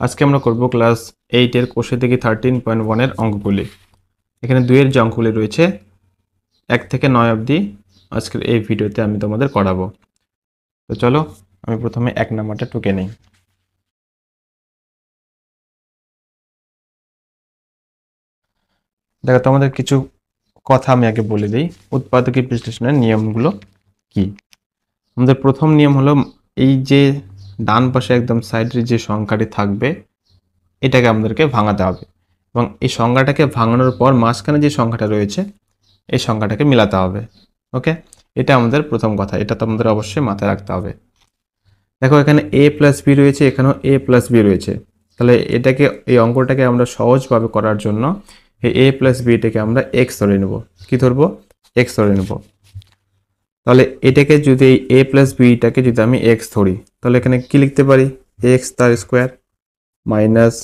আজকে আমরা করব ক্লাস 8 এর কোষে থেকে 13.1 এর অঙ্কগুলি। এখানে 2 এর যে অঙ্কগুলি রয়েছে 1 থেকে 9 অবধি আজকের এই ভিডিওতে আমি তোমাদের করাবো। তো চলো আমি প্রথমে 1 নাম্বারটা টুকে নেই। দেখো তোমাদের কিছু কথা আমি আগে বলে দিই। উৎপাদকি বিশ্লেষণের নিয়মগুলো কি। আমাদের প্রথম নিয়ম হলো এই যে ডান পাশে একদম সাইডে যে সংখ্যাটি থাকবে এটাকে আমাদেরকে ভাঙাতে হবে এবং এই সংখ্যাটাকে ভাঙানোর পর মাঝখানে যে সংখ্যাটা রয়েছে এই সংখ্যাটাকে মিলাতে হবে। ওকে, এটা আমাদের প্রথম কথা, এটা তো আমাদের অবশ্যই মাথায় রাখতে হবে। দেখো এখানে a প্লাস বি রয়েছে, এখানেও a প্লাস বি রয়েছে, তাহলে এটাকে এই অঙ্কটাকে আমরা সহজভাবে করার জন্য এই a প্লাস বিটাকে আমরা x ধরে নেব। কি ধরবো? x ধরে নেব। তাহলে এটাকে যদি এই a প্লাস বিটাকে যদি আমি x ধরি তাহলে এখানে কি লিখতে পারি? x তার স্কোয়ার মাইনাস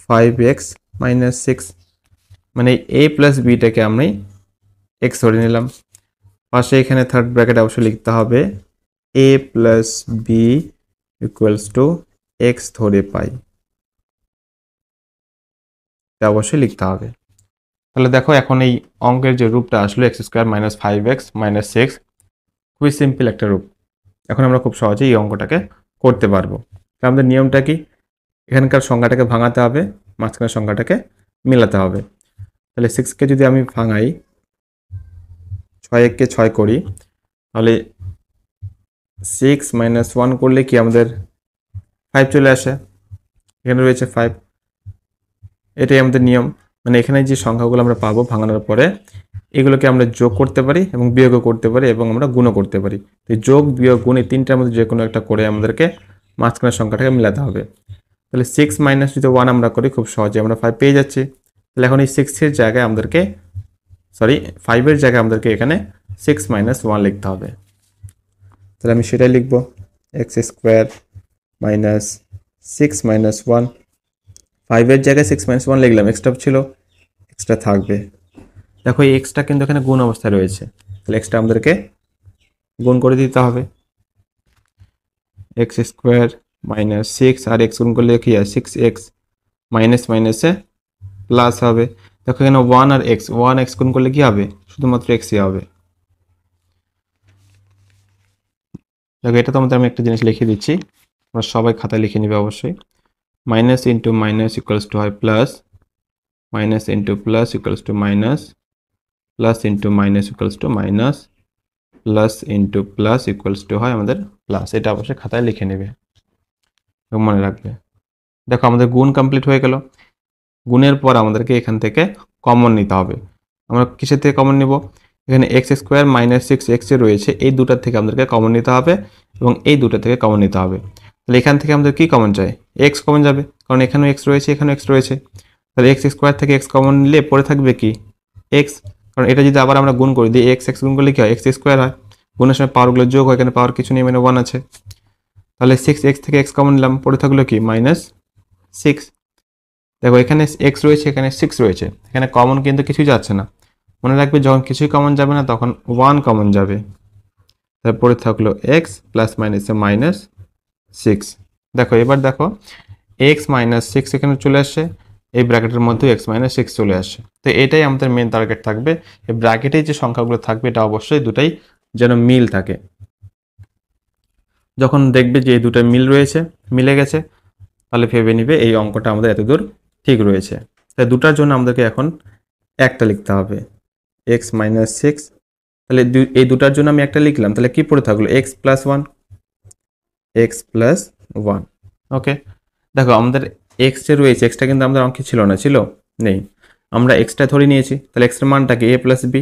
5x মাইনাস 6, মানে a প্লাস বিটাকে আমি x ধরে নিলাম। পাশে এখানে থার্ড ব্র্যাকেট অবশ্যই লিখতে হবে a plus B equals to X ধরে পাই, এটা অবশ্যই লিখতে হবে। তাহলে দেখো এখন এই অঙ্কের যে রূপটা আসলো x square minus 5x minus 6, খুবই সিম্পল একটা রূপ। এখন আমরা খুব সহজেই এই অঙ্কটাকে করতে পারবো। আমাদের নিয়মটা কি? এখানকার সংখ্যাটাকে ভাঙাতে হবে, মাঝখানের সংখ্যাটাকে মেলাতে হবে। তাহলে 6কে যদি আমি ভাঙাই, 6 কে 6 করি, তাহলে 6 মাইনাস 1 করলে কি আমাদের 5 চলে আসে, এখানে রয়েছে 5। এটাই আমাদের নিয়ম, মানে এখানে যে সংখ্যাগুলো আমরা পাবো ভাঙানোর পরে এগুলোকে আমরা যোগ করতে পারি এবং বিয়োগও করতে পারি এবং আমরা গুণও করতে পারি। তো যোগ বিয়োগ গুণ এই তিনটার মধ্যে যে কোনো একটা করে আমাদেরকে মাঝখানের সংখ্যাটাকে মেলাতে হবে। তাহলে 6 মাইনাস যদি 1 আমরা করি খুব সহজে আমরা 5 পেয়ে যাচ্ছি। তাহলে এখন এই 6-এর জায়গায় আমাদেরকে 5-এর জায়গায় আমাদেরকে এখানে 6 মাইনাস 1 লিখতে হবে। তাহলে আমি সেটাই লিখবো, এক্স স্কোয়ার মাইনাস 6 মাইনাস 1। 5-এর জায়গায় 6 মাইনাস 1 লিখলাম, এক্সট্রা ছিল, এক্সট্রা থাকবে। দেখো এই এক্সট্রা কিন্তু এখানে গুণ অবস্থায় রয়েছে, তাহলে এক্সট্রা আমাদেরকে গুণ করে দিতে হবে। এক্স স্কোয়ার মাইনাস 6 আর এক্স গুণ করলে কি হয়? 6x মাইনাস মাইনাসে প্লাস হবে। দেখো এখানে 1 আর এক্স, 1x গুণ করলে কি হবে? শুধুমাত্র এক্সই হবে। দেখো এটা তোমাদের আমি একটা জিনিস লিখে দিচ্ছি, তোমরা সবাই খাতায় লিখে নিবে অবশ্যই। Minus into minus equals to হয় plus, minus into plus equals to minus, plus into minus equals to minus, plus into plus equals to হয় আমাদের প্লাস। এটা অবশ্যই খাতায় লিখে নেবে এবং মনে রাখবে। দেখো আমাদের গুণ কমপ্লিট হয়ে গেল। গুণের পর আমাদেরকে এখান থেকে কমন নিতে হবে। আমরা কিসের থেকে কমন নিব? এখানে এক্স স্কোয়ার মাইনাস 6x রয়েছে, এই দুটার থেকে আমাদেরকে কমন নিতে হবে এবং এই দুটা থেকে কমন নিতে হবে। তাহলে এখান থেকে আমাদের কি কমন চাই? এক্স কমন যাবে, কারণ এখানেও এক্স রয়েছে, এখানেও এক্স রয়েছে। তাহলে এক্স স্কোয়ার থেকে এক্স কমন নিলে পড়ে থাকবে কি? এক্স। কারণ এটা যদি আবার আমরা গুণ করি দিই, এক্স এক্স গুণ করলে কি হয়? এক্স স্কোয়ার হয়। গুণের সময় পাওয়ারগুলো যোগ হয়, এখানে পাওয়ার কিছু নেই, মানে 1 আছে। তাহলে 6x থেকে এক্স কমন নিলাম, পড়ে থাকলো কি? মাইনাস 6। দেখো এখানে এক্স রয়েছে, এখানে 6 রয়েছে, এখানে কমন কিন্তু কিছুই যাচ্ছে না। মনে রাখবে যখন কিছুই কমন যাবে না তখন 1 কমন যাবে। তারপরে থাকলো এক্স প্লাস মাইনাসে মাইনাস 6। দেখো এবার দেখো এক্স মাইনাস 6 এখানে চলে আসছে, এই ব্র্যাকেটের মধ্যে এক্স মাইনাস 6 চলে আসছে। তো এটাই আমাদের মেন টার্গেট থাকবে, এই ব্র্যাকেটে যে সংখ্যাগুলো থাকবে এটা অবশ্যই দুটাই যেন মিল থাকে। যখন দেখবে যে এই দুটো মিল রয়েছে, মিলে গেছে, তাহলে ভেবে নিবে এই অঙ্কটা আমাদের এতদূর ঠিক রয়েছে। তাই দুটার জন্য আমাদেরকে এখন একটা লিখতে হবে, এক্স মাইনাস 6। তাহলে এই দুটার জন্য আমি একটা লিখলাম, তাহলে কি পড়ে থাকলো? X plus 1, x plus 1। ওকে, দেখো আমাদের এক্স যে রয়েছে, এক্সটা কিন্তু আমাদের অঙ্কে ছিল না, ছিল নেই, আমরা এক্সটা ধরে নিয়েছি। তাহলে এক্সের মানটা কি? এ প্লাস বি।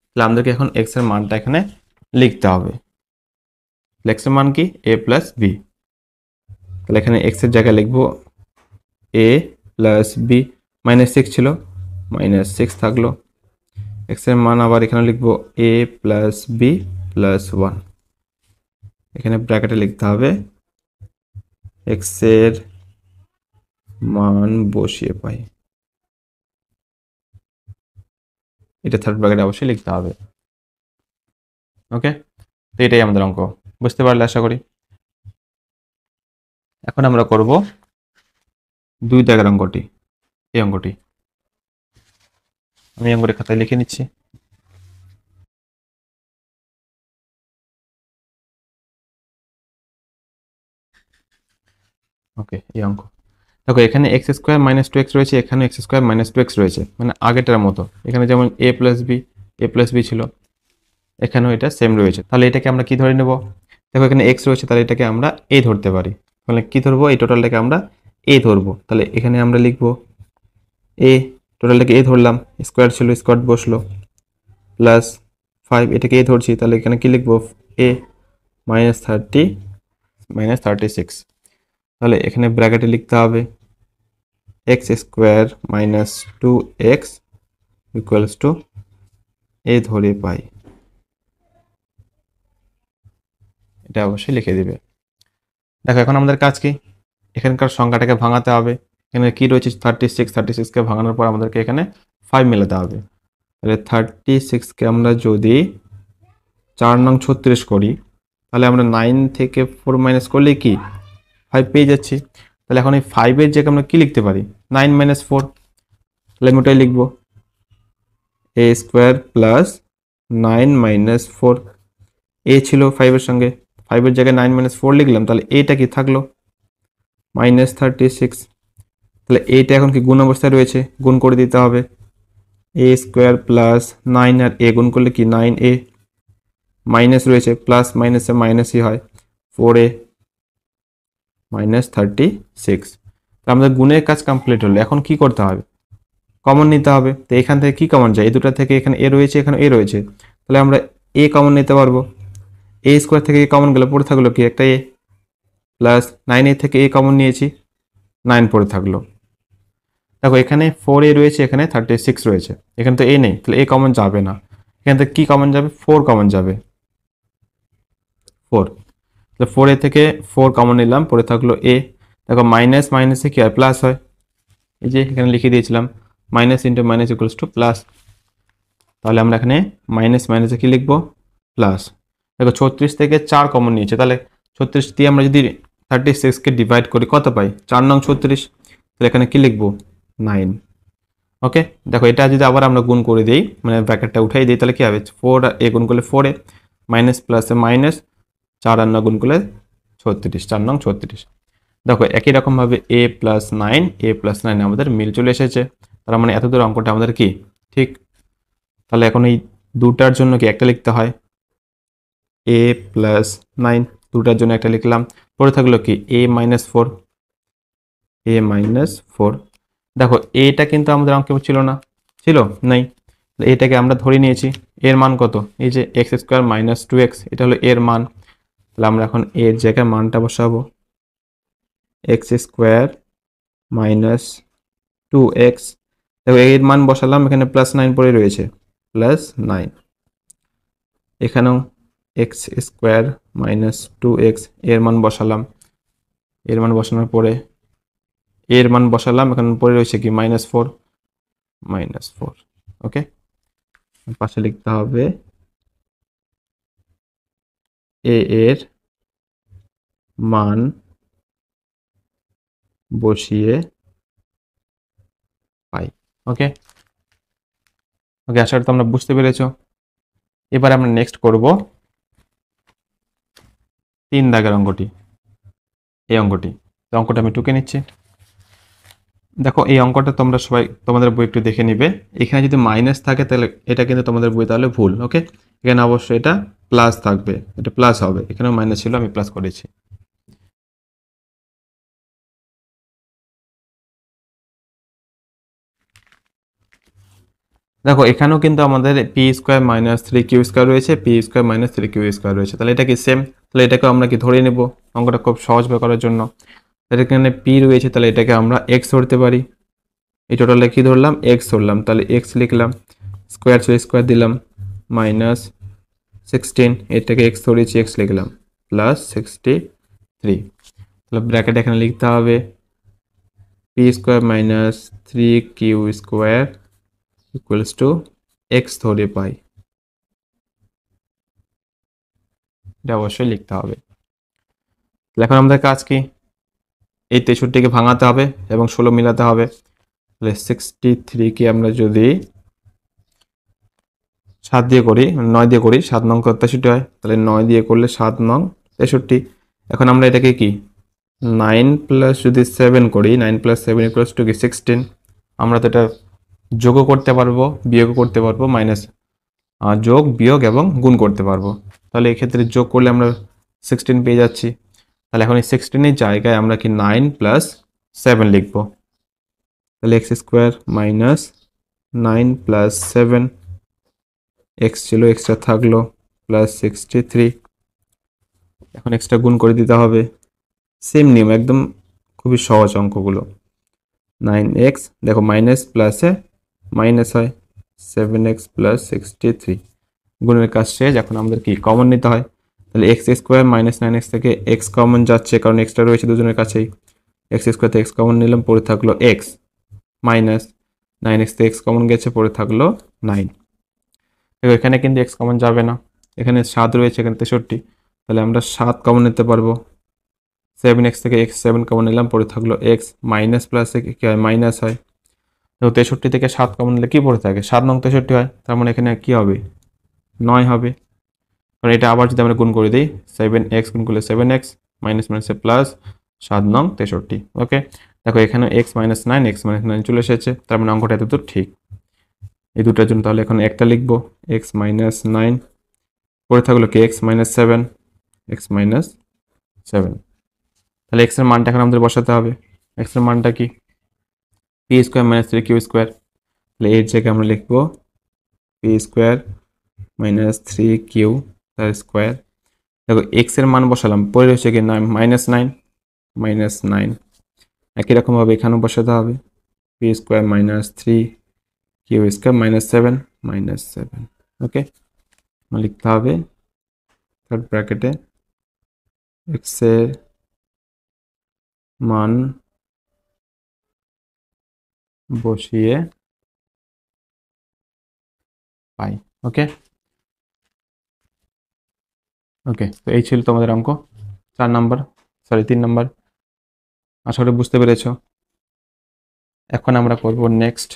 তাহলে আমাদেরকে এখন এক্সের মানটা এখানে লিখতে হবে। এক্সের মান কি? এ প্লাস বি। তাহলে এখানে এক্সের জায়গায় লিখবো এ প্লাস বি, মাইনাস 6 ছিল, মাইনাস 6 থাকলো। এক্স এর মান আবার এখানে লিখবো এ প্লাস বি প্লাস 1, এখানে ব্র্যাকেটে লিখতে হবে এক্স এর মান বসিয়ে পাই, এটা থার্ড ব্র্যাকেটে অবশ্যই লিখতে হবে। ওকে, তো এটাই আমাদের অঙ্ক, বুঝতে পারলে আশা করি। এখন আমরা করব 2 দাগের অঙ্কটি, এই অঙ্কটি আমি অঙ্কটি খাতায় লিখে নিচ্ছি। ওকে, এই অঙ্ক দেখো এখানে X square minus two X রয়েছে, এখানে X square minus two X রয়েছে, মানে আগেটার মতো। এখানে যেমন এ প্লাস বি ছিল, এখানেও এটা সেম রয়েছে। তাহলে এটাকে আমরা কি ধরে নেব? দেখো এখানে এক্স রয়েছে, তাহলে এটাকে আমরা এ ধরতে পারি। তাহলে কি ধরবো? এই টোটালটাকে আমরা এ ধরবো। তাহলে এখানে আমরা লিখবো এ, টোটালটাকে এ ধরলাম, স্কোয়ার ছিল স্কোয়ার বসলো, প্লাস 5, এটাকে এ ধরছি, তাহলে এখানে কি লিখবো? এ -36। তাহলে এখানে ব্র্যাকেটে লিখতে হবে x square minus 2x equals to a ধরে পাই। এটা অবশ্যই লিখে দিবে। দেখো এখন আমাদের কাজ কি? এখানকার সংখ্যাটাকে ভাঙাতে হবে। এখানে কি রয়েছে? 36, 36কে ভাঙানোর পর আমাদেরকে এখানে 5 মেলাতে হবে। তাহলে 36কে আমরা যদি 4 নং 36 করি, তাহলে আমরা 9 থেকে 4 মাইনাস করলে কি 5 পেয়ে যাচ্ছি। তাহলে এখন এই 5-এর জায়গায় আমরা কি লিখতে পারি? 9 মাইনাস 4। তাহলে আমি ওটাই লিখবো, এ স্কোয়ার প্লাস 9 মাইনাস 4। এ ছিল 5-এর সঙ্গে, 5-এর জায়গায় 9 মাইনাস 4 লিখলাম, তাহলে এটা কি থাকলো? -36। তাহলে এইটা এখন কি গুণ অবস্থায় রয়েছে, গুণ করে দিতে হবে। এ স্কোয়ার প্লাস 9 আর এ গুণ করলে কি 9a, মাইনাস রয়েছে, প্লাস মাইনাসে মাইনাসই হয়, 4a -36। আমাদের গুণের কাজ কমপ্লিট হলো। এখন কি করতে হবে? কমন নিতে হবে। তো এখান থেকে কি কমন যায়? এই দুটো থেকে এখানে এ রয়েছে, এখানে এ রয়েছে, তাহলে আমরা এ কমন নিতে পারবো। এ স্কোয়ার থেকে এ কমন গেলে পড়ে থাকলো কি একটা এ, প্লাস 9a থেকে এ কমন নিয়েছি, 9 পড়ে থাকলো। দেখো এখানে 4a রয়েছে, এখানে 36 রয়েছে, এখানে তো এ নেই, তাহলে এ কমন যাবে না। এখান থেকে কি কমন যাবে? 4 কমন যাবে, 4। তাহলে 4a থেকে 4 কমন নিলাম, পড়ে থাকলো এ। দেখো মাইনাস মাইনাসে কি হয়? প্লাস হয়। এই যে এখানে লিখে দিয়েছিলাম minus into minus equals two plus. তাহলে আমরা এখানে মাইনাস মাইনাসে কি লিখবো? প্লাস। দেখো 36 থেকে 4 কমন নিয়েছে, তাহলে 36 দিয়ে আমরা যদি 36কে ডিভাইড করি কত পাই? 4 নং 36। তাহলে এখানে কি লিখবো? 9। ওকে, দেখো এটা যদি আবার আমরা গুণ করে দিই, মানে ব্র্যাকেটটা উঠাই দিই, তাহলে কি হবে? 4 এ গুণ করলে 4a, মাইনাস প্লাসে মাইনাস, 4 আর 9 গুণ করলে 36, 4 নং 36। দেখো একই রকমভাবে a+9 আমাদের মিল চলে এসেছে। তার মানে এতদূর অঙ্কটা আমাদের কি ঠিক। তাহলে এখন এই দুটার জন্য কি একটা লিখতে হয়, a+9, দুটার জন্য একটা লিখলাম। পরে থাকলো কি a-4, a-4। দেখো এটা কিন্তু আমাদের অঙ্কে ছিল না, ছিল নাই, এটাকে আমরা ধরে নিয়েছি। এর মান কত? এই যে এক্স স্কোয়ার মাইনাস 2x, এটা হলো এর মান। তাহলে আমরা এখন এর জায়গায় মানটা বসাবো, এক্স স্কোয়ার মাইনাস 2x। দেখো এর মান বসালাম, এখানে +9 পড়ে রয়েছে, +9। এখানেও এক্স স্কোয়ার মাইনাস 2x, এর মান বসালাম, এর মান বসানোর পরে এর মান বসালাম, এখানে পড়ে রয়েছে কি -4, -4। ওকে, পাশে লিখতে হবে এ এর মান বসিয়ে পাই। ওকে ওকে, আশা করি তোমরা বুঝতে পেরেছো। এবার আমরা নেক্সট করব 3 দাগের অঙ্কটি, এই অঙ্কটি। তো অঙ্কটা আমি টুকে নিচ্ছি। দেখো এই অঙ্কটা তোমরা সবাই তোমাদের বই একটু দেখে নিবে। এখানে যদি মাইনাস থাকে তাহলে এটা কিন্তু তোমাদের বই তাহলে ভুল। ওকে, এখানে অবশ্যই এটা প্লাস থাকবে, এটা প্লাস হবে। এখানেও মাইনাস ছিল, আমি প্লাস করেছি। দেখো এখানেও কিন্তু আমাদের p square minus 3q square রয়েছে, p square minus 3q square রয়েছে। তাহলে এটা কি সেম? তাহলে এটাকেও আমরা কি ধরে নেব অঙ্কটা খুব সহজভাবে করার জন্য। তাহলে এখানে পি রয়েছে, তাহলে এটাকে আমরা এক্স ধরতে পারি। এই টোটালে কি ধরলাম? এক্স ধরলাম, তাহলে এক্স লিখলাম, স্কোয়ার ছিল স্কোয়ার দিলাম, -16, এটাকে এক্স ধরেছি, এক্স লিখলাম, +63। তাহলে ব্র্যাকেট এখানে লিখতে হবে P square minus 3q square equals to X ধরে পাই। এটা অবশ্যই লিখতে হবে। এখন আমাদের কাজ কি? এই 63কে ভাঙাতে হবে এবং 16 মিলাতে হবে। তাহলে 63কে আমরা যদি 7 দিয়ে করি, 9 দিয়ে করি, 7 নং 63 হয়। তাহলে 9 দিয়ে করলে 7 নং 63। এখন আমরা এটাকে কি 9 প্লাস যদি 7 করি, 9 প্লাস 7 ইকুয়ালস টু কি 16। আমরা তো এটা যোগও করতে পারবো, বিয়োগও করতে পারবো, মাইনাস যোগ বিয়োগ এবং গুণ করতে পারবো। তাহলে এক্ষেত্রে যোগ করলে আমরা 16 পেয়ে যাচ্ছি। তাহলে এখন এই 16 জায়গায় আমরা কি 9 প্লাস 7 লিখবো। তাহলে x square minus 9 plus 7, x ছিল এক্সট্রা থাকলো প্লাস 63। এখন এক্সট্রা গুণ করে দিতে হবে, সেম নিয়ম, একদম খুবই সহজ অঙ্কগুলো। 9x দেখো মাইনাস প্লাসে মাইনাস হয়, 7x প্লাস 63। গুণের কাজ শেষ, এখন আমাদের কি কমন নিতে হয়। তাহলে এক্স স্কোয়ার মাইনাস 9x থেকে এক্স কমন যাচ্ছে, কারণ এক্সট্রা রয়েছে দুজনের কাছেই। এক্স স্কোয়ার থেকে এক্স কমন নিলাম, পড়ে থাকলো এক্স মাইনাস 9x থেকে এক্স কমন গেছে, পড়ে থাকলো 9। দেখো এখানে কিন্তু এক্স কমন যাবে না, এখানে 7 রয়েছে, এখানে 63। তাহলে আমরা 7 কমন নিতে পারবো। 7x থেকে x 7 কমন নিলাম, পড়ে থাকলো x মাইনাস প্লাসে কি হয় মাইনাস হয়। তো 63 থেকে 7 কমন নিলে কি পড়ে থাকে 7 নং 63 হয়, তার মানে এখানে কি হবে 9 হবে। কারণ এটা আবার যদি আমরা গুণ করে দিই 7x গুণ করলে 7x মাইনাস মাইনাসে প্লাস 7 নং 63। ওকে, দেখো এখানে x মাইনাস 9 x মাইনাস 9 চলে এসেছে, তার মানে অঙ্কটা এত ঠিক। এই দুটার জন্য তাহলে এখন একটা লিখবো x মাইনাস 9, পড়ে থাকলো কি x মাইনাস 7, x মাইনাস 7। তাহলে x এর মানটা এখন আমাদের বসাতে হবে। x এর মানটা কি P square minus 3q square. তাহলে এর জায়গায় আমরা লিখবো পি স্কোয়ার মাইনাস 3q তার স্কোয়ার। দেখো x এর মান বসালাম, পরে রয়েছে কি মাইনাস 9। একই রকমভাবে এখানেও বসাতে হবে P square minus 3q square minus 7। ওকে, লিখতে হবে থার্ড ব্র্যাকেটে x এর মান বসিয়ে পাই। ওকে ওকে, তো এই ছিল তোমাদের অঙ্ক 3 নাম্বার। আশা করি বুঝতে পেরেছো। এখন আমরা করব নেক্সট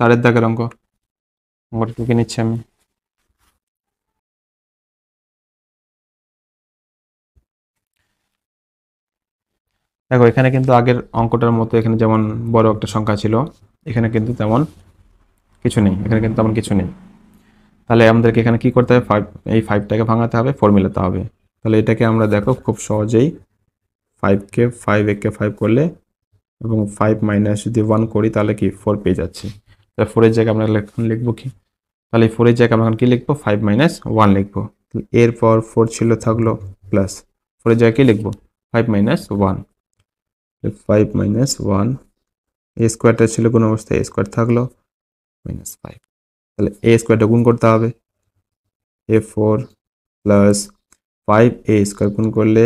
4 দাগের অঙ্কটা টুকে নিচ্ছি আমি। দেখো এখানে কিন্তু আগের অঙ্কটার মতো এখানে যেমন বড় একটা সংখ্যা ছিল, এখানে কিন্তু তেমন কিছু নেই, তাহলে আমাদেরকে এখানে কি করতে হবে, 5, এই 5টাকে ভাঙাতে হবে, 4 মিলাতে হবে। তাহলে এটাকে আমরা দেখো খুব সহজেই 5কে 5 করলে এবং 5 মাইনাস যদি 1 করি তাহলে কি 4 পেয়ে যাচ্ছি। তাহলে 4 এর জায়গায় আমরা লিখবো কি, তাহলে 4 এর জায়গায় আমরা কি লিখবো 5 মাইনাস 1 লিখবো। এরপর 4 ছিল থাকলো প্লাস 4 এর জায়গায় কি লিখবো 5 মাইনাস 1, 5 মাইনাস 1। এ স্কোয়ারটা ছিল কোন অবস্থায়, এ স্কোয়ার থাকলো মাইনাস 5। তাহলে এ স্কোয়ারটা গুণ করতে হবে, a4 প্লাস 5a স্কোয়ার গুণ করলে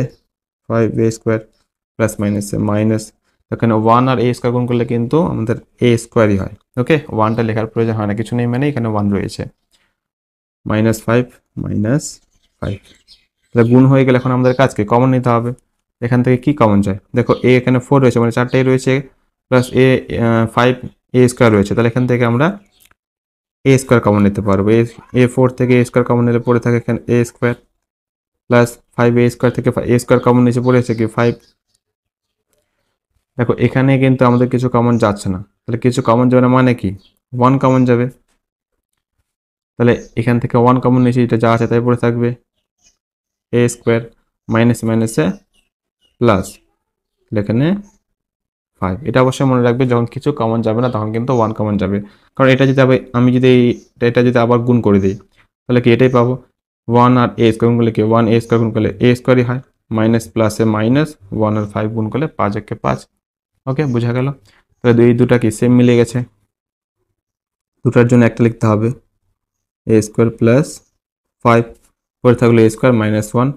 5a স্কোয়ার প্লাস মাইনাসে মাইনাস। এখানে 1 আর a স্কোয়ার গুণ করলে কিন্তু আমাদের a স্কোয়ারই হয়। ওকে, 1টা লেখার প্রয়োজন হয় না, কিছু নেই, মানে এখানে 1 রয়েছে। মাইনাস 5 তাহলে গুণ হয়ে গেলে এখন আমাদের কাজকে কমন নিতে হবে। এখান থেকে কি কমন যায়, দেখো a এখানে 4 রয়েছে, মানে 4টাই রয়েছে, প্লাস a 5a স্কোয়ার রয়েছে। তাহলে এখান থেকে আমরা a স্কোয়ার কমন নিতে পারবো। a4 থেকে a স্কোয়ার কমন নিলে পড়ে থাকে এখানে a square plus 5a square থেকে a স্কোয়ার কমন নিচে পড়েছে কি 5। দেখো এখানে কিন্তু আমাদের কিছু কমন যাচ্ছে না, তাহলে কিছু কমন যাবে না মানে কি 1 কমন যাবে। তাহলে এখান থেকে 1 কমন নিচে এটা যা আছে তাই পড়ে থাকবে a স্কোয়ার মাইনাসে প্লাস এখানে 5। এটা অবশ্যই মনে রাখবে, যখন কিছু কমন যাবে না তখন কিন্তু 1 কমন যাবে। কারণ এটা যদি আমি যদি এটা যদি আবার গুণ করে দিই তাহলে কি এটাই পাবো, 1 আর a স্কোয়ার গুণ করলে কি 1 a স্কোয়ার গুণ করলে a স্কোয়ারই হয়, মাইনাস প্লাসে মাইনাস, 1 আর 5 গুণ করলে 5 একে 5। ওকে, বোঝা গেল। তাহলে এই দুটা কি সেম মিলে গেছে, দুটার জন্য একটা লিখতে হবে a স্কোয়ার প্লাস 5, পরে থাকলো a square minus 1,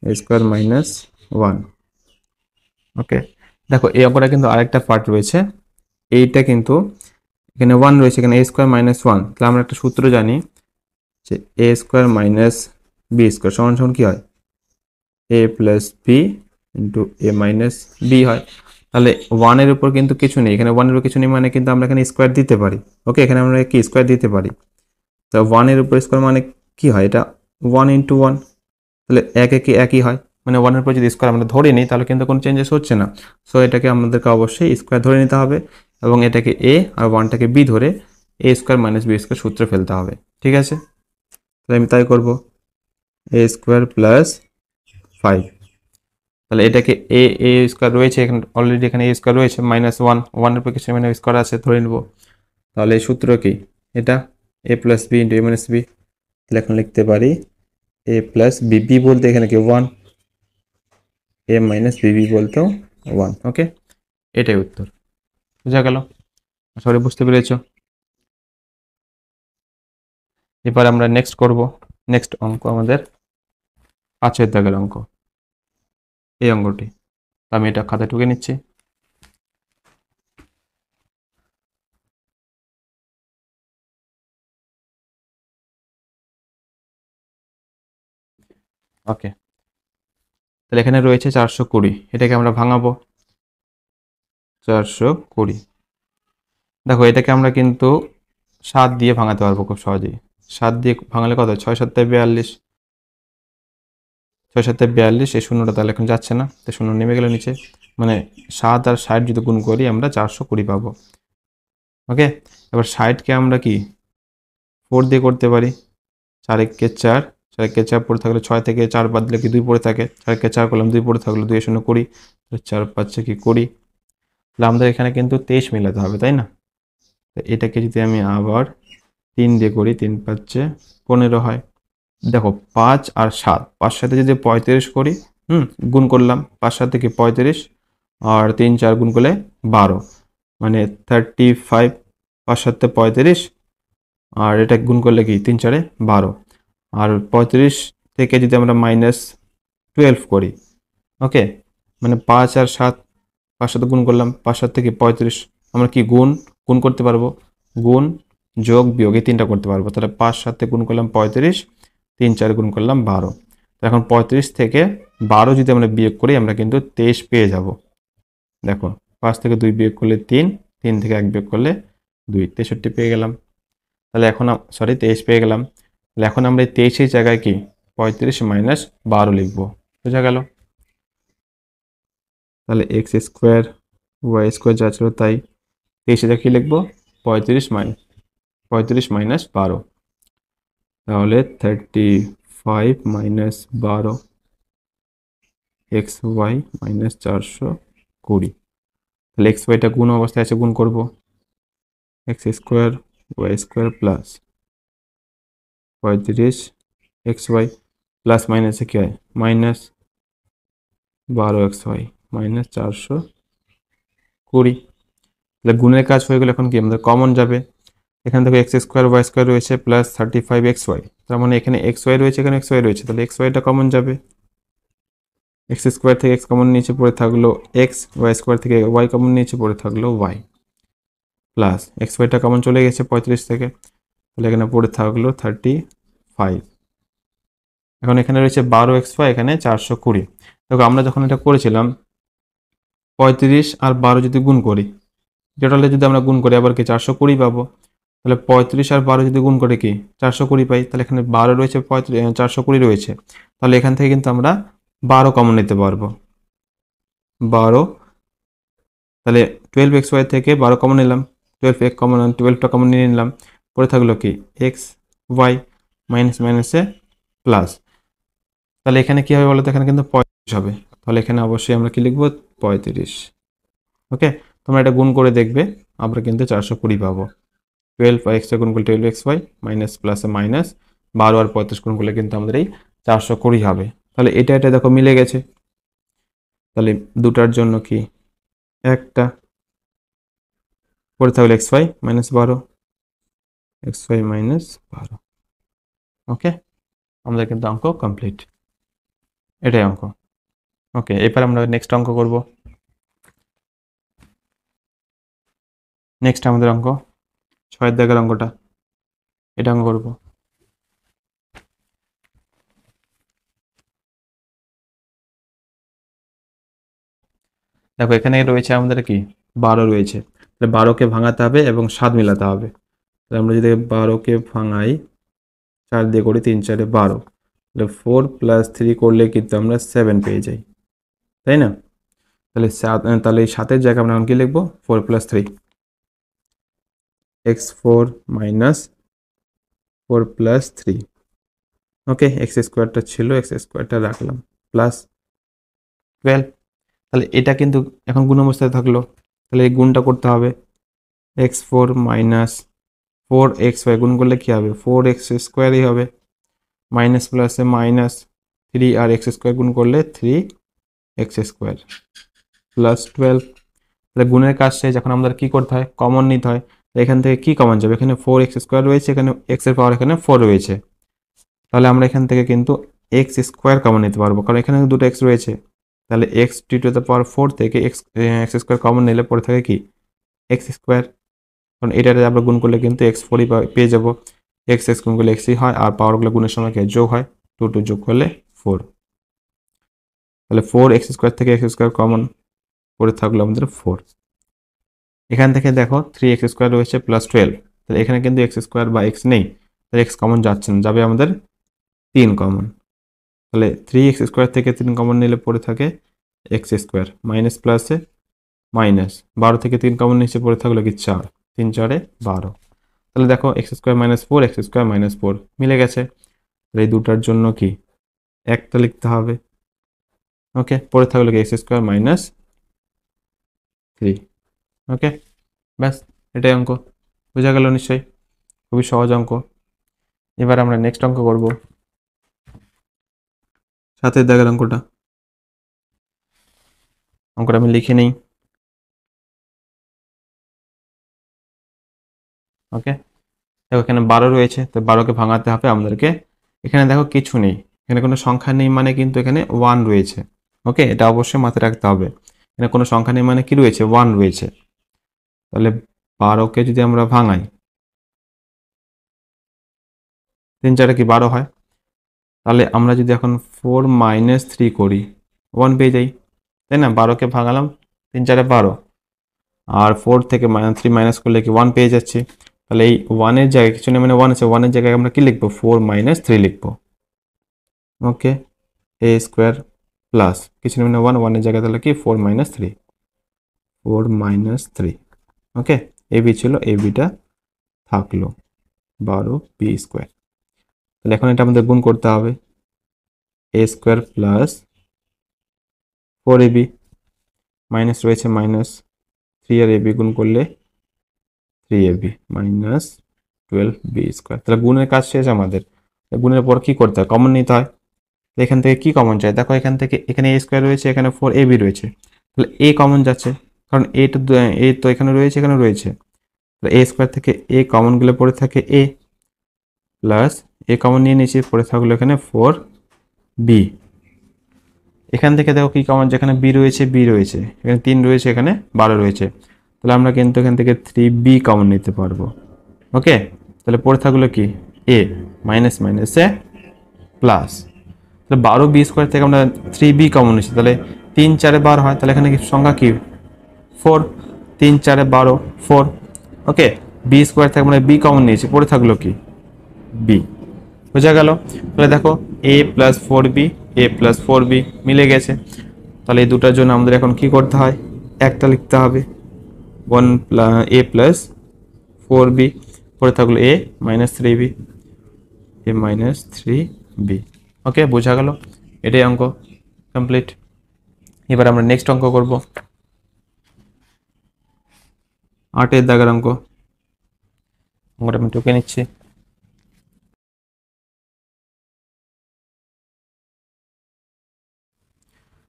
a square minus 1। ওকে, দেখো এই অঙ্কটা কিন্তু আরেকটা পার্ট রয়েছে, এইটা কিন্তু এখানে 1 রয়েছে, এখানে a স্কোয়ার মাইনাস 1। তাহলে আমরা একটা সূত্র জানি যে a square minus b square সমান সমান কি হয় a plus b into A minus B হয়। তাহলে 1 এর উপর কিন্তু কিছু নেই, এখানে 1 এর উপর কিছু নেই মানে কিন্তু আমরা এখানে স্কোয়ার দিতে পারি। ওকে, এখানে আমরা কি স্কোয়ার দিতে পারি। তো 1 এর উপর স্কোয়ার মানে কি হয়, এটা 1 ইন্টু 1, তাহলে একই হয়, মানে 1 এর উপর যদি স্কোয়ার আমরা ধরে নিই তাহলে কিন্তু কোনো চেঞ্জেস হচ্ছে না। সো এটাকে আমাদেরকে অবশ্যই স্কোয়ার ধরে নিতে হবে এবং এটাকে এ আর 1টাকে বি ধরে এ স্কোয়ার মাইনাস বি স্কোয়ার সূত্রে ফেলতে হবে। ঠিক আছে, তাহলে আমি তাই করব, এ স্কোয়ার প্লাস 5। তাহলে এটাকে এ স্কোয়ার রয়েছে এখানে, অলরেডি এখানে এ স্কোয়ার রয়েছে, -1, 1 এর পক্ষে সেখানে স্কোয়ার আছে ধরে নেব। তাহলে এই সূত্র কি, এটা এ plus B into A minus B. তাহলে এখন লিখতে পারি এ প্লাস বি, বি বলতে এখানে কি 1, এ মাইনাস বি বলতেও 1। ওকে, এটাই উত্তর। বুঝা গেল? আশা করি বুঝতে পেরেছ। এবার আমরা নেক্সট করব, নেক্সট অঙ্ক আমাদের 5 দাগের অঙ্ক, এই অঙ্কটি। আমি এটা খাতায় ঢুকে নিচ্ছি। ওকে, তাহলে এখানে রয়েছে 420, এটাকে আমরা ভাঙাবো। 420, দেখো এটাকে আমরা কিন্তু 7 দিয়ে ভাঙাতে পারবো খুব সহজেই। 7 দিয়ে ভাঙালে কত, 6 7 42, 6 7 42, এই শূন্যটা তাহলে এখন যাচ্ছে না, তো শূন্য নেমে গেল নিচে, মানে 7 আর 60 যদি গুণ করি আমরা 420 পাবো। ওকে, এবার 60কে আমরা কি 4 দিয়ে করতে পারি, 4 একে 4, 4 একে 4 পড়ে থাকলে 6 থেকে 4 বাদ দিলে কি 2 পড়ে থাকে, 4 একে 4 করলাম 2 পড়ে থাকলো, 2 শূন্য 20, 4 5 কি 20। তাহলে আমাদের এখানে কিন্তু 23 মেলাতে হবে, তাই না? তো এটাকে যদি আমি আবার 3 দিয়ে করি, 3 5 15 হয়। দেখো 5 আর 7, 5 সাথে যদি 35 করি, গুণ করলাম, 5 সাথে কি 35 আর 3 4 গুণ করলে 12, মানে 35, 5 সাথে 35 আর এটা গুণ করলে কি 3 4 12, আর 35 থেকে যদি আমরা -12 করি, ওকে, মানে 5 আর 7, 5 সাথে গুণ করলাম, 5 7 থেকে 35, আমরা কি গুণ গুণ করতে পারবো, গুণ যোগ বিয়োগ এই তিনটা করতে পারবো। তাহলে 5 সাথে গুণ করলাম 35, 3 4 গুণ করলাম 12। এখন 35 থেকে 12 যদি আমরা বিয়োগ করি আমরা কিন্তু 23 পেয়ে যাব। দেখো 5 থেকে 2 বিয়োগ করলে 3, 3 থেকে 1 বিয়োগ করলে 2, 63 পেয়ে গেলাম। তাহলে এখন সরি 23 পেয়ে গেলাম। তাহলে এখন আমরা এই 23 জায়গায় কি 35 মাইনাস 12 লিখবো। বোঝা গেল? তাহলে এক্স স্কোয়ার ওয়াই স্কোয়ার যা ছিল তাই, 23 কি লিখবো, 35 মাইনাস 12, তাহলে 35 মাইনাস 12 এক্স ওয়াই মাইনাস 420। তাহলে এক্স ওয়াইটা গুণ অবস্থায় আছে, গুণ করবো, X square Y square plus 35 X Y plus মাইনাসে কি হয় মাইনাস 12 এক্স ওয়াই মাইনাস 420। তাহলে গুণের কাজ হয়ে গেলে এখন কি আমাদের কমন যাবে, এখান থেকে এক্স স্কোয়ার ওয়াই স্কোয়ার রয়েছে প্লাস 35 এক্স ওয়াই, তার মানে এখানে এক্স ওয়াই রয়েছে, এখানে এক্স ওয়াই রয়েছে, তাহলে এক্স ওয়াইটা কমন যাবে। এক্স স্কোয়ার থেকে এক্স কমন নিচে পড়ে থাকলো এক্স, ওয়াই স্কোয়ার থেকে ওয়াই কমন নিচে পড়ে থাকলো ওয়াই, প্লাস এক্স ওয়াইটা কমন চলে গেছে 35 থেকে, তাহলে এখানে পড়ে থাকলো 35। এখন এখানে রয়েছে 12 এক্স ওয়াই, এখানে 420। দেখো আমরা যখন এটা করেছিলাম 35 আর 12 যদি গুণ করি, টোটালে যদি আমরা গুণ করি আবার কি 420 পাবো। তাহলে 35 আর 12 যদি গুণ করে কি 420 পাই, তাহলে এখানে 12 রয়েছে, 420 রয়েছে, তাহলে এখান থেকে কিন্তু আমরা 12 কমন নিতে পারবো, 12। তাহলে 12 এক্স ওয়াই থেকে 12 কমন নিলাম, 12টা কমন নিয়ে নিলাম, পরে থাকলো কি এক্স ওয়াই মাইনাস মাইনাসে প্লাস, তাহলে এখানে কি হবে বলো তো, এখানে কিন্তু 35 হবে, তাহলে এখানে অবশ্যই আমরা কি লিখবো 35। ওকে, তোমরা এটা গুণ করে দেখবে, আমরা কিন্তু 420 পাবো। 12 এক্স গুণ করলে 12 এক্স ওয়াই মাইনাস প্লাসে মাইনাস 12 আর 35 গুণ করলে কিন্তু আমাদের এই 420 হবে। তাহলে এটা দেখো মিলে গেছে, তাহলে দুটার জন্য কি একটা পড়ে থাকলে X Y minus 12, X Y minus 12। Okay, আমাদের কিন্তু অঙ্ক কমপ্লিট, এটাই অঙ্ক। ওকে, এরপর আমরা নেক্সট অঙ্ক করব। নেক্সট আমাদের অঙ্ক 6 দাগের অঙ্কটা, এটা অঙ্ক করবো। দেখো এখানে রয়েছে আমাদের কি 12 রয়েছে, তাহলে 12কে ভাঙাতে হবে এবং 7 মিলাতে হবে। তাহলে আমরা যদি 12কে ভাঙাই 4 দিয়ে করি 3 4 12, তাহলে 4 + 3 করলে কিন্তু আমরা 7 পেয়ে যাই, তাই না? তাহলে তাহলে এই 7-এর জায়গায় আমরা এখন কি লিখবো? 4 + 3 x4 - 4 + 3। ওকে, এক্স স্কোয়ারটা ছিল, এক্স স্কোয়ারটা রাখলাম, প্লাস 12। তাহলে এটা কিন্তু এখন গুণ অবস্থায় থাকলো, তাহলে এই গুণটা করতে হবে। x4 - 4xy গুণ করলে কি হবে? 4x² হবে, মাইনাস প্লাসে মাইনাস 3 আর x² গুণ করলে 3x² প্লাস 12। তাহলে গুণের কাজ শেষ, এখন আমাদের কি করতে হয়? কমন নিতে হয়। এখান থেকে কি কমন যাবে? এখানে 4x² রয়েছে, এখানে x এর পাওয়ার এখানে 4 রয়েছে, তাহলে আমরা এখান থেকে কিন্তু x² কমন নিতে পারবো, কারণ এখানে দুটো x রয়েছে। তাহলে x⁴ থেকে x² কমন নিলে পরে থাকে কি? x², কারণ এটাতে আমরা গুণ করলে কিন্তু x4 পেয়ে যাবো। x গুণ করলে xই হয়, আর পাওয়ারগুলো গুণের সময় কি যোগ হয়, 2 যোগ করলে 4। তাহলে 4x² থেকে x² কমন করে থাকলো আমাদের 4। এখান থেকে দেখো 3x² রয়েছে প্লাস 12, তাহলে এখানে কিন্তু x² বা x নেই, তাহলে x কমন যাচ্ছে না, যাবে আমাদের 3 কমন। তাহলে 3x² থেকে 3 কমন নিলে পড়ে থাকে x², মাইনাস প্লাসে মাইনাস 12 থেকে 3 কমন নিচে পড়ে থাকলো কি 4, 3 4 12। তাহলে দেখো x² - 4 x² - 4 মিলে গেছে। এই দুটার জন্য কি একটা লিখতে হবে। ওকে, পড়ে থাকলো কি x² - 3। ওকে, ব্যাস, এটাই অঙ্ক। বোঝা গেল নিশ্চয়ই, খুবই সহজ অঙ্ক। এবার আমরা নেক্সট অঙ্ক করব, 7-এর দাগের অঙ্কটা। অঙ্কটা আমি লিখে নিই। ওকে, দেখো এখানে 12 রয়েছে, তো 12কে ভাঙাতে হবে আমাদেরকে। এখানে দেখো কিছু নেই, এখানে কোনো সংখ্যা নেই, মানে কিন্তু এখানে 1 রয়েছে। ওকে, এটা অবশ্যই মাথায় রাখতে হবে, এখানে কোনো সংখ্যা নেই মানে কি রয়েছে? 1 রয়েছে। তাহলে 12কে যদি আমরা ভাঙাই, 3 4 কি 12 হয়, তাহলে আমরা যদি এখন 4 - 3 করি 1 পেয়ে যাই, তাই না? 12কে ভাঙালাম, 3 4 12, আর 4 থেকে -3 মাইনাস করলে কি 1 পেয়ে যাচ্ছি। তাহলে এই 1 এর জায়গায় কিছু নেই মানে 1 আছে, 1 এর জায়গায় আমরা কি লিখবো? 4 - 3 লিখবো। ওকে, a² প্লাস কিছু নেই মানে 1 এর জায়গায় তাহলে কি 4 - 3, 4 - 3। ওকে, ab ছিল, abটা থাকলো 12b²। তাহলে এখন এটা আমাদের গুণ করতে হবে, a² প্লাস 4ab, মাইনাস রয়েছে মাইনাস 3 আর ab গুণ করলে 3ab মাইনাস 12b²। তাহলে গুণের কাজ শেষ আমাদের। গুণের পর কি করতে হয়? কমন নিতে হয়। এখান থেকে কি কমন যায়? দেখো এখান থেকে এখানে a² রয়েছে, এখানে 4ab রয়েছে, তাহলে a কমন যাচ্ছে, কারণ a তো এখানে রয়েছে, এখানে রয়েছে। তাহলে a² থেকে a কমন গেলে পড়ে থাকে a, প্লাস a কমন নিয়ে নিচে পড়ে থাকলো এখানে 4b। এখান থেকে দেখো কি কমন, যেখানে b রয়েছে, b রয়েছে, এখানে 3 রয়েছে, এখানে 12 রয়েছে, তাহলে আমরা কিন্তু এখান থেকে 3b কমন নিতে পারবো। ওকে, তাহলে পড়ে থাকলো কি a, মাইনাস মাইনাসে প্লাস, তাহলে 12b² থেকে আমরা 3b কমন নিচ্ছি, তাহলে 3 4 12 হয়, তাহলে এখানে কি সংখ্যা কি 4, 3 4 12 4। ওকে, b² থেকে আমরা b কমন নিয়েছি, পড়ে থাকলো কি b। বোঝা গেল? তাহলে দেখো a plus 4b, a plus 4b মিলে গেছে। তাহলে এই দুটার জন্য আমাদের এখন কি করতে হয়? একটা লিখতে হবে, a প্লাস 4b, পড়ে থাকলো a minus 3b, a minus 3b। ওকে, বোঝা গেল? এটাই অঙ্ক কমপ্লিট। এবার আমরা নেক্সট অঙ্ক করব, 8-এর দাগের অঙ্ক। অঙ্কটা আমি টুকে নিচ্ছি।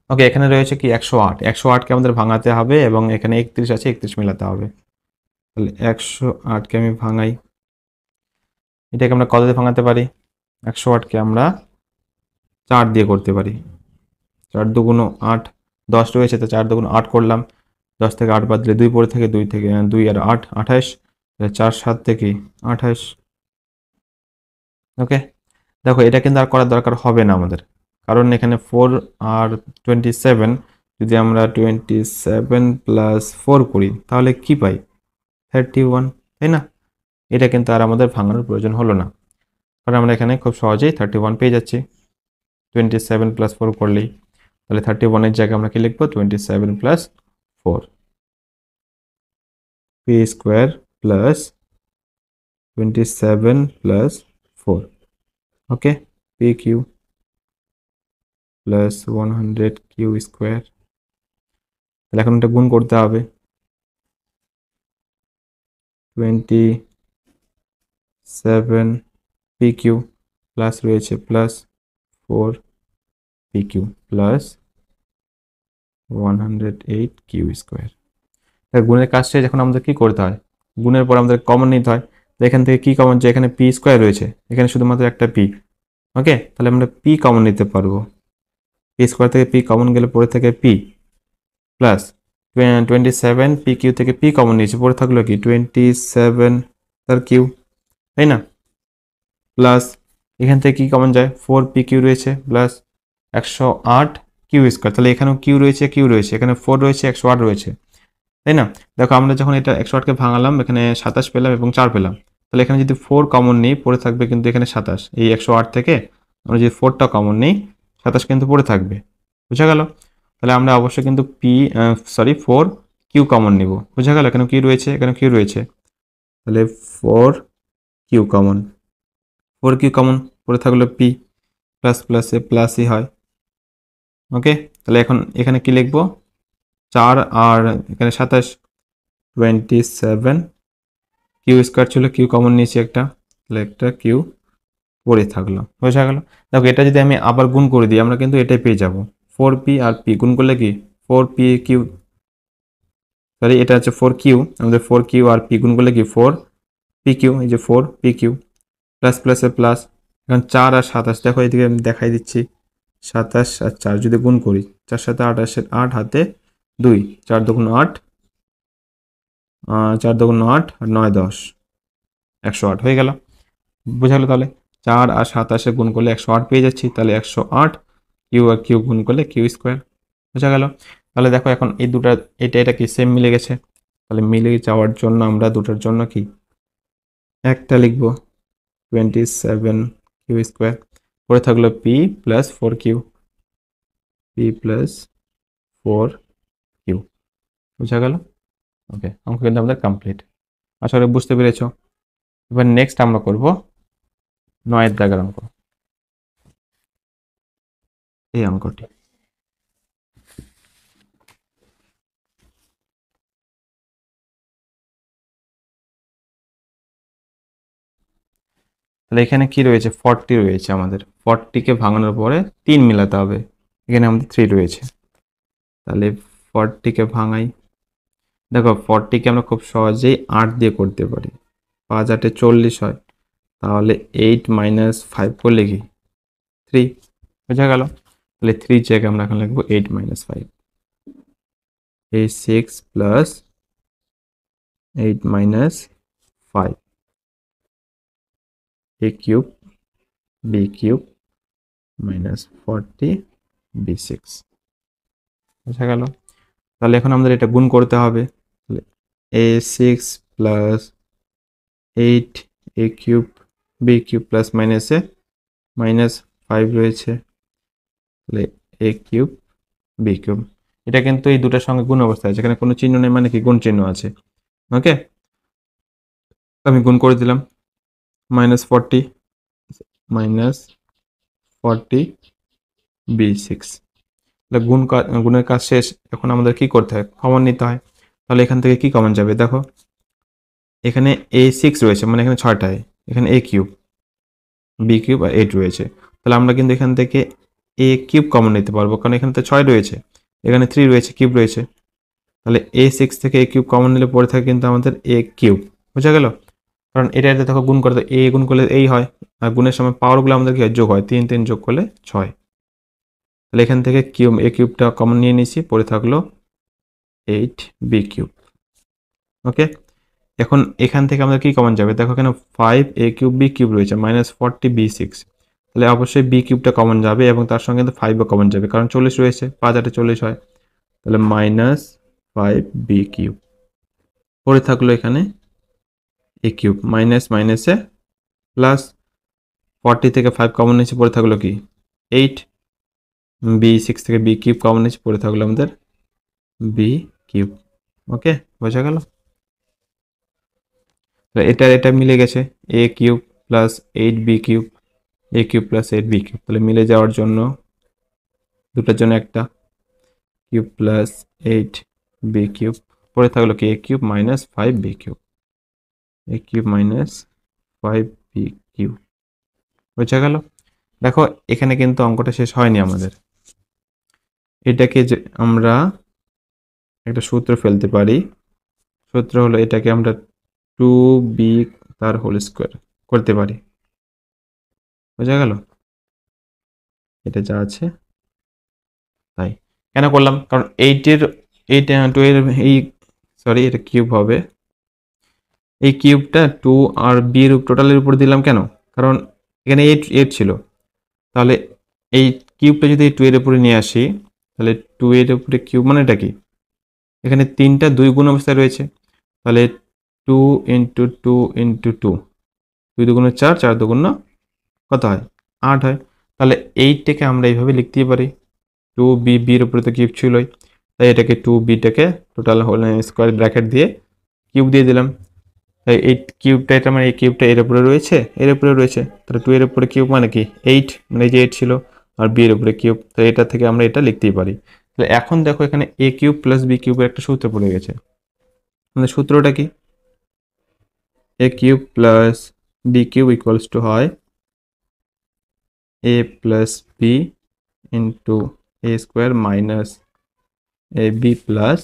ওকে, এখানে রয়েছে কি 108, 108কে আমাদের ভাঙাতে হবে এবং এখানে 31 আছে, 31 মেলাতে হবে। তাহলে 108কে আমি ভাঙাই, এটাকে আমরা কত দিয়ে ভাঙাতে পারি? 108কে আমরা 4 দিয়ে করতে পারি। 4 দুগুণ 8, 10 রয়েছে, তো 4 দুগুণ 8 করলাম, 10 থেকে 8 বাদ দিলে 2 পড়ে থাকে, 2 থেকে 2 আর 8 28, 4 7 থেকে 28। ওকে, দেখো এটা কিন্তু আর করার দরকার হবে না আমাদের, কারণ এখানে 4 আর 27 যদি আমরা 27 প্লাস 4 করি তাহলে কি পাই? 31, তাই না? এটা কিন্তু আর আমাদের ভাঙানোর প্রয়োজন হলো না, কারণ আমরা এখানে খুব সহজেই 31 পেয়ে যাচ্ছি 27 প্লাস 4 করলেই। তাহলে 31 এর জায়গায় আমরা কি লিখবো? 27 plus 4 p square plus 27 plus 4, okay, p q plus 100 q square. তাহলে এখন এটা গুণ করতে হবে, 27 পি কিউ প্লাস রয়েছে plus 4 p q plus 108 q square. গুণের কাজ শেষ, এখন আমাদের কি করতে হয়? গুণের পর আমাদের কমন নিতে হয়। তো এখান থেকে কি কমন, যে এখানে পি স্কোয়ার রয়েছে, এখানে শুধুমাত্র একটা পি, ওকে, তাহলে আমরা পি কমন নিতে পারবো। পি স্কোয়ার থেকে পি কমন গেলে পরে থেকে পি প্লাস 27 পি কিউ থেকে পি কমন নিয়েছে, পরে থাকলো কি 27 তার কিউ, তাই না? প্লাস এখান থেকে কি কমন যায়, 4 পি কিউ রয়েছে প্লাস 108 কিউ স্কোয়ার। তাহলে এখানেও কিউ রয়েছে, এখানে 4 রয়েছে, 108 রয়েছে, তাই না? দেখো আমরা যখন এটা 108কে ভাঙালাম, এখানে 27 পেলাম এবং 4 পেলাম। তাহলে এখানে যদি 4 কমন নিই, পড়ে থাকবে কিন্তু এখানে 27। এই 108 থেকে আমরা যদি 4টা কমন নিই, 27 কিন্তু পড়ে থাকবে, বুঝা গেল? তাহলে আমরা অবশ্যই কিন্তু 4 কিউ কমন নিব, বুঝা গেল? এখানে কিউ রয়েছে, এখানে কিউ রয়েছে, তাহলে 4 কিউ কমন, 4 কিউ কমন পড়ে থাকলো পি, প্লাস প্লাসে প্লাসই হয়, ওকে। তাহলে এখন এখানে কি লিখবো, 4 আর এখানে 27, 27 কিউ স্কোয়ার ছিল, কিউ কমন নিয়েছি একটা, তাহলে একটা কিউ পড়ে থাকলো, বোঝা গেল? দেখো এটা যদি আমি আবার গুণ করে দিই, আমরা কিন্তু এটাই পেয়ে যাব, 4p আর p গুণ করলে কি 4p কিউ, সরি এটা হচ্ছে 4q, আমাদের 4q আর p গুণ করলে কি 4pq, এই যে 4pq প্লাস প্লাসে প্লাস। এখন 4 আর 27, দেখো এদিকে আমি দেখাই দিচ্ছি, 27 আর 4 যদি গুণ করি, 4 সাথে 28, 8 হাতে 2, 4 দুগুণ 8, 4 দুগুণ 8 আর 9 10, 108 হয়ে গেল, বোঝা গেল? তাহলে 4 আর 27 গুণ করলে 108 পেয়ে যাচ্ছি, তাহলে 108 কিউ আর কিউ গুণ করলে কিউ স্কোয়ার, বোঝা গেল? তাহলে দেখো এখন এই দুটা, এটা কি সেম মিলে গেছে, তাহলে মিলে যাওয়ার জন্য আমরা দুটার জন্য কি একটা লিখব, 27 কিউ স্কোয়ার, পরে থাকলো P plus 4q, P plus 4q, বোঝা গেল? ওকে, অঙ্ক কিন্তু আমাদের কমপ্লিট, আশা করি বুঝতে পেরেছ। এবার নেক্সট আমরা করব 9 দাগের অঙ্ক, এই অঙ্কটি। তাহলে এখানে কি রয়েছে, 40 রয়েছে, আমাদের 40কে ভাঙানোর পরে 3 মিলাতে হবে, এখানে আমাদের 3 রয়েছে, তাহলে 40কে ভাঙাই। দেখো 40কে আমরা খুব সহজেই 8 দিয়ে করতে পারি, 5 8 40 হয়, তাহলে 8 মাইনাস 5 করলে কি 3, বোঝা গেল? তাহলে 3 জায়গায় আমরা এখন লিখবো 8 মাইনাস 5, এই 6 plus 8 minus 5 a cube b cube minus 40 b6, বোঝা গেল? তাহলে এখন আমাদের এটা গুণ করতে হবে, তাহলে a6 plus 8 a cube b cube plus মাইনাসে মাইনাস 5 রয়েছে, তাহলে a কিউব b কিউব। এটা কিন্তু এই দুটার সঙ্গে গুণ অবস্থায় আছে, এখানে কোনো চিহ্ন নেই, মানে কি গুণ চিহ্ন আছে, ওকে। আমি গুণ করে দিলাম, মাইনাস 40 মাইনাস 40 b6, তাহলে গুণের কাজ শেষ। এখন আমাদের কি করতে হয়, কমন নিতে হয়। তাহলে এখান থেকে কি কমন যাবে, দেখো এখানে a6 রয়েছে, মানে এখানে 6টায়, এখানে a কিউব b কিউব আর 8 রয়েছে, তাহলে আমরা কিন্তু এখান থেকে a কিউব কমন নিতে পারবো, কারণ এখানে তো 6 রয়েছে, এখানে 3 রয়েছে, কিউব রয়েছে, তাহলে a6 থেকে a কিউব কমন নিলে পরে থাকে কিন্তু আমাদের a কিউব, বোঝা গেল? কারণ এটা দেখো গুণ করতে, a গুণ করলে এই হয়, আর গুণের সময় পাওয়ারগুলো আমাদের কি হয়, যোগ হয়, 3 3 যোগ করলে 6, তাহলে এখান থেকে কিউব a কিউবটা কমন নিয়ে নিয়েছি, পরে থাকলো 8 b কিউব, ওকে। এখন এখান থেকে আমাদের কি কমন যাবে, দেখো এখানে 5 a কিউব b কিউব রয়েছে, মাইনাস 40 b6, তাহলে অবশ্যই b কিউবটা কমন যাবে এবং তার সঙ্গে কিন্তু 5ও কমন যাবে, কারণ 40 রয়েছে, 5 8 40 হয়, তাহলে মাইনাস 5b কিউব, পরে থাকলো এখানে a কিউব, মাইনাস মাইনাসে প্লাস, 40 থেকে 5 কমন নিচে পড়ে থাকলো কি 8, b6 থেকে b কিউব কমন নিচে পড়ে থাকলো আমাদের b কিউব। ওকে, বোঝা গেল? এটা মিলে গেছে, a cube plus 8b cube, a cube plus 8b cube, তাহলে মিলে যাওয়ার জন্য দুটার জন্য একটা কিউব প্লাস 8b কিউব, পরে থাকলো কি a cube minus 5b cube, a cube minus 5b cube. বোঝা গেল? দেখো এখানে কিন্তু অঙ্কটা শেষ হয়নি আমাদের, এটাকে যে আমরা একটা সূত্র ফেলতে পারি, সূত্র হলো এটাকে আমরা 2b তার হোল স্কোয়ার করতে পারি। বোঝা গেল? এটা যা আছে তাই। কেন করলাম? কারণ 8 2 এর এই সরি এটা কিউব হবে, এই কিউবটা 2 আর b এর টোটালের উপর দিলাম কেন? কারণ এখানে 8 ছিল, তাহলে এই কিউবটা যদি 2 এর উপরে নিয়ে আসি, তাহলে 2 এর উপরে কিউব মানে এটা কি, এখানে 3টা 2 গুণ অবস্থায় রয়েছে, তাহলে 2 ইন্টু 2 ইন্টু 2, 2 দুগুণ 4, 4 দুগুণ কত হয় 8 হয়। তাহলে 8টাকে আমরা এইভাবে লিখতেই পারি, 2b, b এর উপরে তো কিউব ছিলই, তাই এটাকে 2bটাকে টোটাল হোল স্কোয়ার ব্র্যাকেট দিয়ে কিউব দিয়ে দিলাম। তাই এই কিউবটা, এটা মানে এই কিউবটা এর উপরে রয়েছে, এর উপরে রয়েছে, তাহলে 2 এর উপরে কিউব মানে কি 8, মানে এই যে 8 ছিল, আর b এর উপরে কিউব, তাই এটা থেকে আমরা এটা লিখতেই পারি। তাহলে এখন দেখো এখানে a কিউব প্লাস b কিউবের একটা সূত্র পড়ে গেছে, মানে সূত্রটা কি, a cube plus b cube equals to হয় a plus b into a square minus ab plus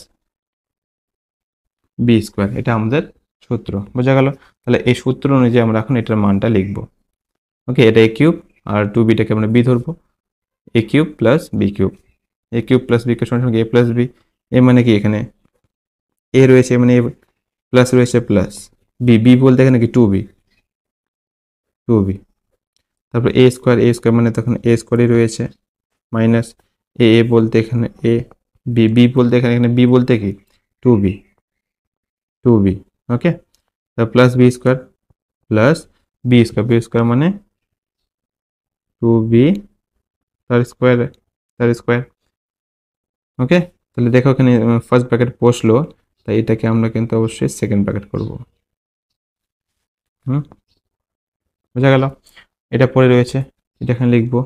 b square, এটা আমাদের সূত্র। বোঝা গেল? তাহলে এই সূত্র অনুযায়ী আমরা এখন এটার মানটা লিখব। ওকে, এটা a কিউব আর 2bটাকে আমরা b ধরবো, a cube plus b cube, a cube plus b কে সমান a প্লাস b, এ মানে কি এখানে a রয়েছে মানে a প্লাস রয়েছে প্লাস b, b বলতে এখানে কি 2b, তারপর a স্কোয়ার মানে তখন a স্কোয়ারই রয়েছে মাইনাস a বলতে এখানে a, b বলতে এখানে b বলতে কি 2b, ওকে, তারপর plus b square plus b square মানে 2b তার স্কোয়ার। ওকে, তাহলে দেখো এখানে ফার্স্ট ব্র্যাকেট বসলো, তাই এটাকে আমরা কিন্তু অবশ্যই সেকেন্ড ব্র্যাকেট করব। বোঝা গেল? এটা পরে রয়েছে, এটা এখানে লিখবো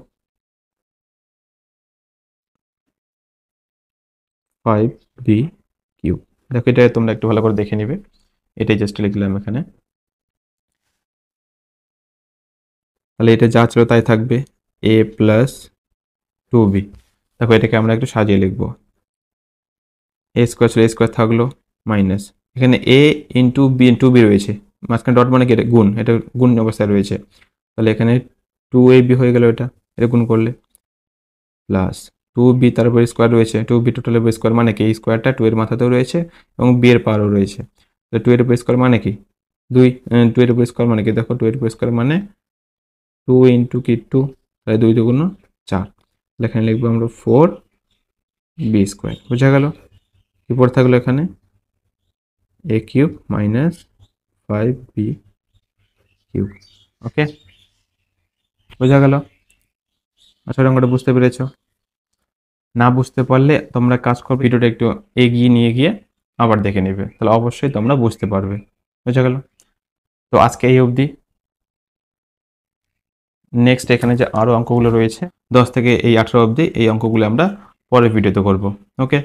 5b কিউব। দেখো এটা তোমরা একটু ভালো করে দেখে নিবে, এটাই জাস্ট লিখলাম এখানে। তাহলে এটা যা ছিল তাই থাকবে, a প্লাস 2b। দেখো এটাকে আমরা একটু সাজিয়ে লিখবো, a স্কোয়ার ছিল a স্কোয়ার থাকলো মাইনাস এখানে a ইন্টু বি রয়েছে, মাঝখানে ডট মানে কি এটা গুণ, এটা গুণ অবস্থায় রয়েছে, তাহলে এখানে 2ab হয়ে গেল, এটা গুণ করলে প্লাস 2b তার উপর স্কোয়ার রয়েছে, 2b টোটালের উপর স্কোয়ার মানে কি এই স্কোয়ারটা 2 এর মাথাতেও রয়েছে এবং b এর পারও রয়েছে, তাহলে 2 এর উপর স্কোয়ার মানে কি 2, 2 এর উপর স্কোয়ার মানে কি দেখো 2 এর উপর স্কোয়ার মানে 2 ইন্টু কি 2, তাহলে 2 দুগুণ 4, এখানে লিখবো আমরা 4b স্কোয়ার। বোঝা গেল? কি পড়ে থাকলো এখানে a cube minus 5b cube. Okay, বোঝা গেল? আসলে অঙ্কটা বুঝতে পেরেছো? না বুঝতে পারলে তোমরা কাজ করবে, ভিডিওটা একটু এগিয়ে নিয়ে গিয়ে আবার দেখে নেবে, তাহলে অবশ্যই তোমরা বুঝতে পারবে। বোঝা গেল? তো আজকে এই অবধি, নেক্সট এখানে যে আরও অঙ্কগুলো রয়েছে 10 থেকে এই 18 অবধি, এই অঙ্কগুলো আমরা পরের ভিডিওতে করব। ওকে,